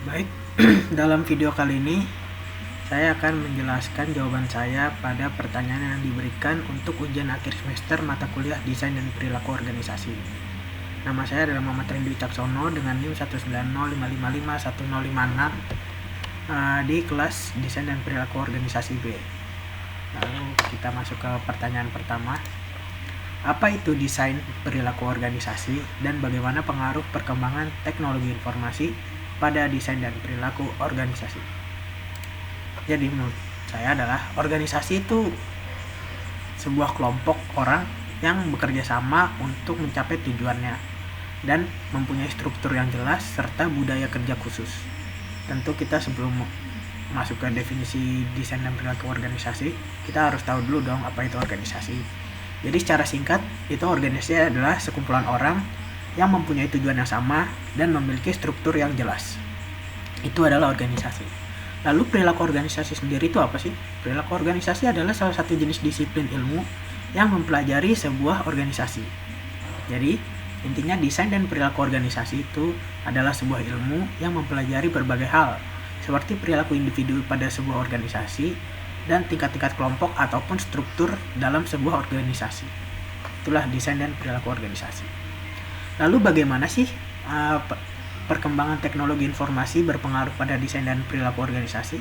Baik, dalam video kali ini saya akan menjelaskan jawaban saya pada pertanyaan yang diberikan untuk ujian akhir semester mata kuliah Desain dan Perilaku Organisasi. Nama saya adalah Muhammad Rendy Wicaksono dengan NIM 190555156 di kelas Desain dan Perilaku Organisasi B. Lalu kita masuk ke pertanyaan pertama. Apa itu desain perilaku organisasi dan bagaimana pengaruh perkembangan teknologi informasi pada desain dan perilaku organisasi? Jadi menurut saya adalah organisasi itu sebuah kelompok orang yang bekerja sama untuk mencapai tujuannya dan mempunyai struktur yang jelas serta budaya kerja khusus. Tentu kita sebelum masuk ke definisi desain dan perilaku organisasi, kita harus tahu dulu dong apa itu organisasi. Jadi secara singkat, itu organisasi adalah sekumpulan orang yang mempunyai tujuan yang sama dan memiliki struktur yang jelas. Itu adalah organisasi. Lalu perilaku organisasi sendiri itu apa sih? Perilaku organisasi adalah salah satu jenis disiplin ilmu yang mempelajari sebuah organisasi. Jadi, intinya desain dan perilaku organisasi itu adalah sebuah ilmu yang mempelajari berbagai hal, seperti perilaku individu pada sebuah organisasi, dan tingkat-tingkat kelompok ataupun struktur dalam sebuah organisasi. Itulah desain dan perilaku organisasi. Lalu bagaimana sih perkembangan teknologi informasi berpengaruh pada desain dan perilaku organisasi?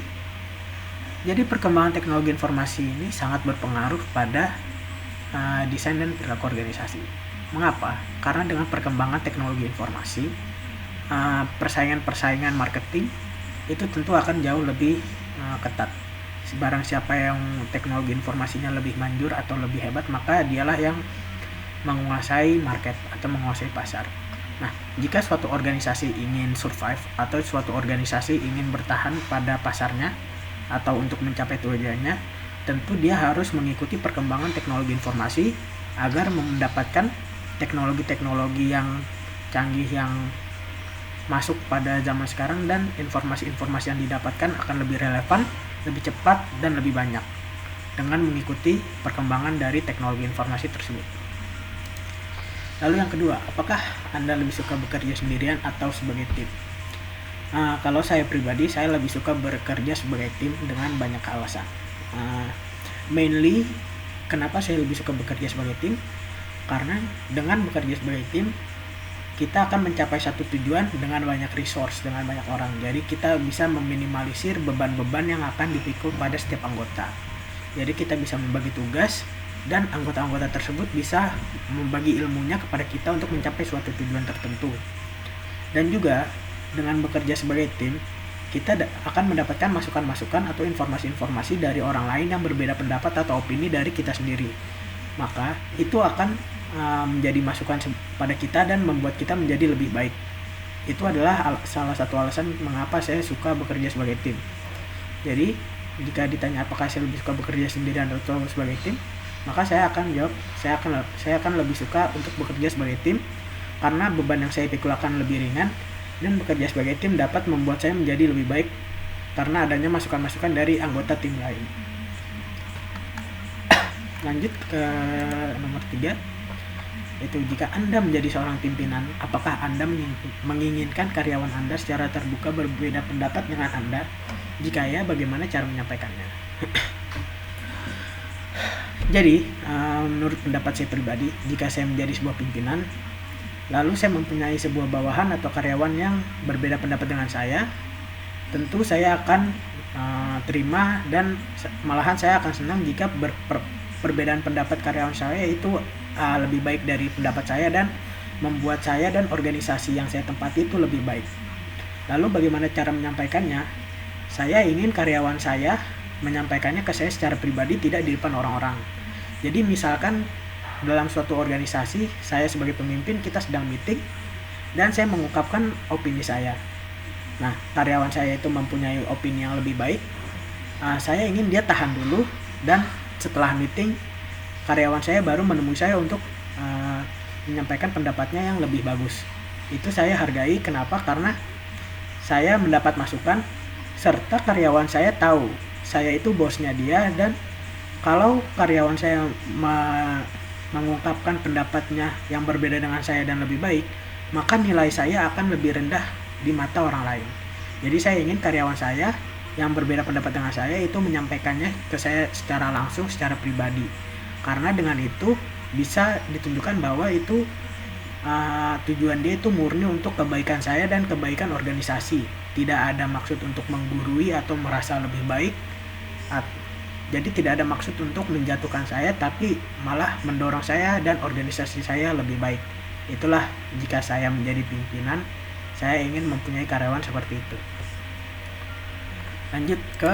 Jadi perkembangan teknologi informasi ini sangat berpengaruh pada desain dan perilaku organisasi. Mengapa? Karena dengan perkembangan teknologi informasi, persaingan marketing itu tentu akan jauh lebih ketat. Barang siapa yang teknologi informasinya lebih manjur atau lebih hebat, maka dialah yang menguasai market atau menguasai pasar. Nah, jika suatu organisasi ingin survive atau suatu organisasi ingin bertahan pada pasarnya atau untuk mencapai tujuannya, tentu dia harus mengikuti perkembangan teknologi informasi agar mendapatkan teknologi-teknologi yang canggih yang masuk pada zaman sekarang, dan informasi-informasi yang didapatkan akan lebih relevan, lebih cepat, dan lebih banyak dengan mengikuti perkembangan dari teknologi informasi tersebut. Lalu yang kedua, apakah Anda lebih suka bekerja sendirian atau sebagai tim? Kalau saya pribadi, saya lebih suka bekerja sebagai tim dengan banyak alasan. Mainly, kenapa saya lebih suka bekerja sebagai tim? Karena dengan bekerja sebagai tim, kita akan mencapai satu tujuan dengan banyak resource, dengan banyak orang. Jadi kita bisa meminimalisir beban-beban yang akan dipikul pada setiap anggota. Jadi kita bisa membagi tugas dan anggota-anggota tersebut bisa membagi ilmunya kepada kita untuk mencapai suatu tujuan tertentu. Dan juga dengan bekerja sebagai tim, kita akan mendapatkan masukan-masukan atau informasi-informasi dari orang lain yang berbeda pendapat atau opini dari kita sendiri. Maka itu akan menjadi masukan pada kita dan membuat kita menjadi lebih baik. Itu adalah salah satu alasan mengapa saya suka bekerja sebagai tim. Jadi jika ditanya apakah saya lebih suka bekerja sendirian atau sebagai tim, maka saya akan jawab saya akan lebih suka untuk bekerja sebagai tim, karena beban yang saya pikul akan lebih ringan, dan bekerja sebagai tim dapat membuat saya menjadi lebih baik karena adanya masukan-masukan dari anggota tim lain. Lanjut ke nomor 3, itu jika Anda menjadi seorang pimpinan, apakah Anda menginginkan karyawan Anda secara terbuka berbeda pendapat dengan Anda? Jika ya, bagaimana cara menyampaikannya? Jadi, menurut pendapat saya pribadi, jika saya menjadi sebuah pimpinan, lalu saya mempunyai sebuah bawahan atau karyawan yang berbeda pendapat dengan saya, tentu saya akan terima, dan malahan saya akan senang jika perbedaan pendapat karyawan saya itu lebih baik dari pendapat saya dan membuat saya dan organisasi yang saya tempati itu lebih baik. Lalu bagaimana cara menyampaikannya? Saya ingin karyawan saya menyampaikannya ke saya secara pribadi, tidak di depan orang-orang. Jadi misalkan dalam suatu organisasi, saya sebagai pemimpin, kita sedang meeting dan saya mengungkapkan opini saya. Nah, karyawan saya itu mempunyai opini yang lebih baik. Saya ingin dia tahan dulu, dan setelah meeting karyawan saya baru menemui saya untuk menyampaikan pendapatnya yang lebih bagus. Itu saya hargai. Kenapa? Karena saya mendapat masukan serta karyawan saya tahu saya itu bosnya dia, dan kalau karyawan saya mengungkapkan pendapatnya yang berbeda dengan saya dan lebih baik, maka nilai saya akan lebih rendah di mata orang lain. Jadi saya ingin karyawan saya yang berbeda pendapat dengan saya itu menyampaikannya ke saya secara langsung, secara pribadi. Karena dengan itu bisa ditunjukkan bahwa itu tujuan dia itu murni untuk kebaikan saya dan kebaikan organisasi. Tidak ada maksud untuk menggurui atau merasa lebih baik. Jadi tidak ada maksud untuk menjatuhkan saya, tapi malah mendorong saya dan organisasi saya lebih baik. Itulah jika saya menjadi pimpinan, saya ingin mempunyai karyawan seperti itu. Lanjut ke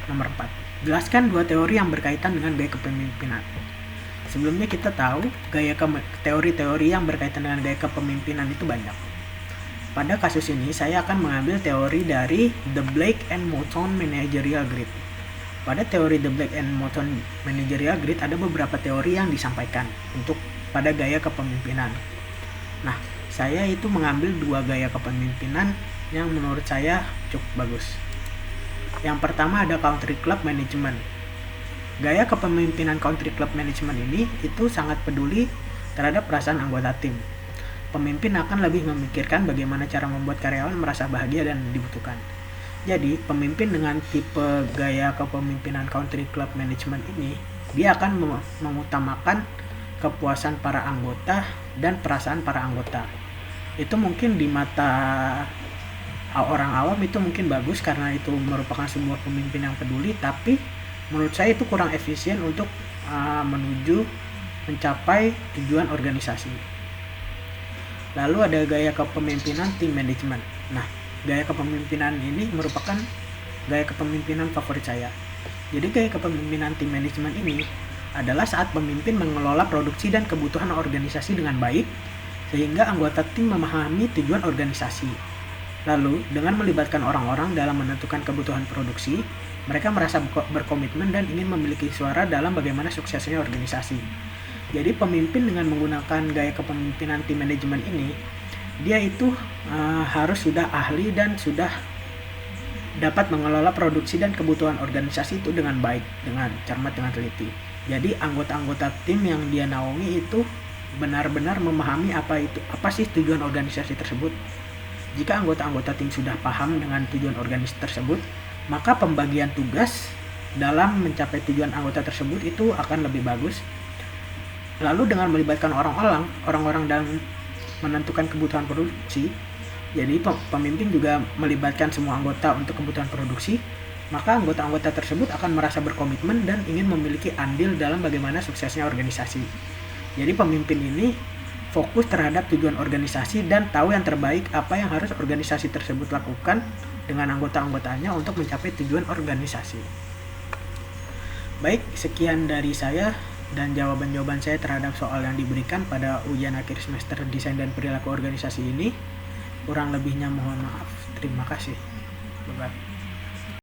nomor 4. Jelaskan 2 teori yang berkaitan dengan gaya kepemimpinan. Sebelumnya kita tahu teori-teori yang berkaitan dengan gaya kepemimpinan itu banyak. Pada kasus ini saya akan mengambil teori dari The Blake and Moton Managerial Grid. Pada teori The Blake and Moton Managerial Grid ada beberapa teori yang disampaikan untuk pada gaya kepemimpinan. Nah, saya itu mengambil 2 gaya kepemimpinan yang menurut saya cukup bagus. Yang pertama ada Country Club Management. Gaya kepemimpinan Country Club Management ini itu sangat peduli terhadap perasaan anggota tim. Pemimpin akan lebih memikirkan bagaimana cara membuat karyawan merasa bahagia dan dibutuhkan. Jadi, pemimpin dengan tipe gaya kepemimpinan Country Club Management ini, dia akan mengutamakan kepuasan para anggota dan perasaan para anggota. Itu mungkin di mata orang awam itu mungkin bagus karena itu merupakan sebuah pemimpin yang peduli, tapi menurut saya itu kurang efisien untuk menuju mencapai tujuan organisasi. Lalu ada gaya kepemimpinan team management. Nah, gaya kepemimpinan ini merupakan gaya kepemimpinan favorit saya. Jadi gaya kepemimpinan team management ini adalah saat pemimpin mengelola produksi dan kebutuhan organisasi dengan baik, sehingga anggota tim memahami tujuan organisasi. Lalu, dengan melibatkan orang-orang dalam menentukan kebutuhan produksi, mereka merasa berkomitmen dan ingin memiliki suara dalam bagaimana suksesnya organisasi. Jadi pemimpin dengan menggunakan gaya kepemimpinan tim manajemen ini, dia itu harus sudah ahli dan sudah dapat mengelola produksi dan kebutuhan organisasi itu dengan baik, dengan cermat, dengan teliti. Jadi anggota-anggota tim yang dia naungi itu benar-benar memahami apa sih tujuan organisasi tersebut. Jika anggota-anggota tim sudah paham dengan tujuan organisasi tersebut, maka pembagian tugas dalam mencapai tujuan anggota tersebut itu akan lebih bagus. Lalu dengan melibatkan orang-orang dalam menentukan kebutuhan produksi, jadi pemimpin juga melibatkan semua anggota untuk kebutuhan produksi, maka anggota-anggota tersebut akan merasa berkomitmen dan ingin memiliki andil dalam bagaimana suksesnya organisasi. Jadi pemimpin ini fokus terhadap tujuan organisasi dan tahu yang terbaik apa yang harus organisasi tersebut lakukan dengan anggota-anggotanya untuk mencapai tujuan organisasi. Baik, sekian dari saya dan jawaban-jawaban saya terhadap soal yang diberikan pada ujian akhir semester Desain dan Perilaku Organisasi ini. Kurang lebihnya mohon maaf. Terima kasih. Bye-bye.